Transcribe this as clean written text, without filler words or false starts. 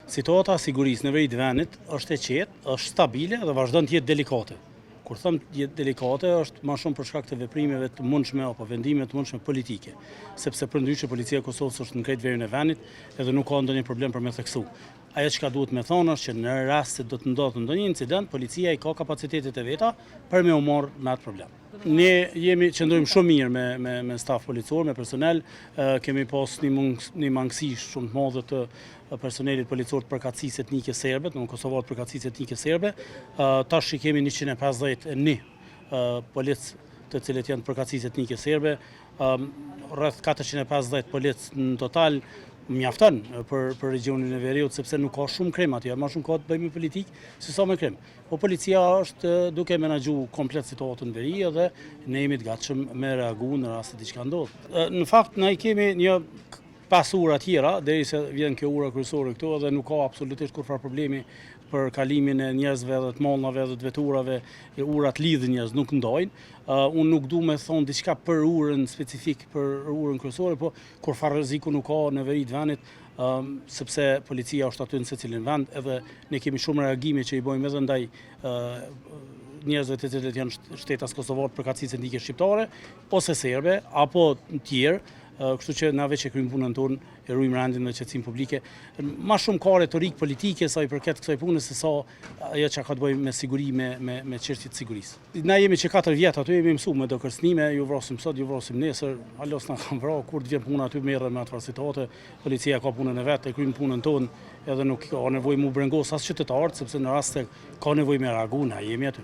Situata e sigurisë në veri të vendit është e qetë, është stabile dhe vazhdon të jetë delikate. Kur them të jetë delikate, është më shumë për shkak të veprimeve të mundshme apo vendimeve të mundshme politike, sepse përndryshe policia e Kosovës është në krejt verin e vendit edhe nuk ka ndonjë problem për me theksu. Ajo çka duhet me thonë është që në rast se do të ndodhë ndonjë incident, policia i ka kapacitetet e veta për me u marrë me atë problem. Ne qëndrojmë shumë mirë me staf policor, me personel, kemi pas një mangësi shumë të madhe të personelit policor të përkatësisë etnike serbe, në Kosovo të përkatësisë etnike serbe. Tash i kemi 151 polic të cilët janë të përkatësisë etnike serbe, rreth 450 polic në total. Mjafton për regionin e Veriut, sepse nuk ka shumë krem aty, më shumë ka të bëjë me politikë se sa me krem. Po policia është duke menaxhu komplet situatën në Veri dhe ne jemi të gatshëm me reagu në rast se diçka ndodh. Në fakt ne kemi një 5 ura tjera derisa vjen kjo ura kryesore këtu dhe nuk ka absolutisht kurfar problemi për kalimin e njerëzve dhe të mollave dhe të veturave, urat lidhin njerëz, nuk ndojnë. Unë nuk du me thonë diçka për urën specifik, për urën kryesore, po kurfar rreziku nuk ka në veri të vendit, sepse policia është aty në secilin vend, edhe ne kemi shumë reagime që i bojmë edhe ndaj njerëzve të cilët janë shtetas kosovar përkatësisë etnike shqiptare, ose serbe, apo tjerë. Kështu që na veç e kryjmë punën tonë, e ruajmë rendin dhe qetësinë publike. Ma shumë ka retorikë politike sa i përket kësaj pune se sa ajo që ka të bëjë me siguri, me çështje të sigurisë. Na jemi që 4 vjet aty, jemi mësuar me do kërcënime, ju vrosim sot, ju vrosim nesër, halos na kanë vrarë, kur të vjen puna aty merren me atë situate, policia ka punën e vet, e kryjmë punën tonë, edhe nuk ka nevojë mu brengos as qytetarët, sepse në rast se ka nevojë me reagu, na jemi aty.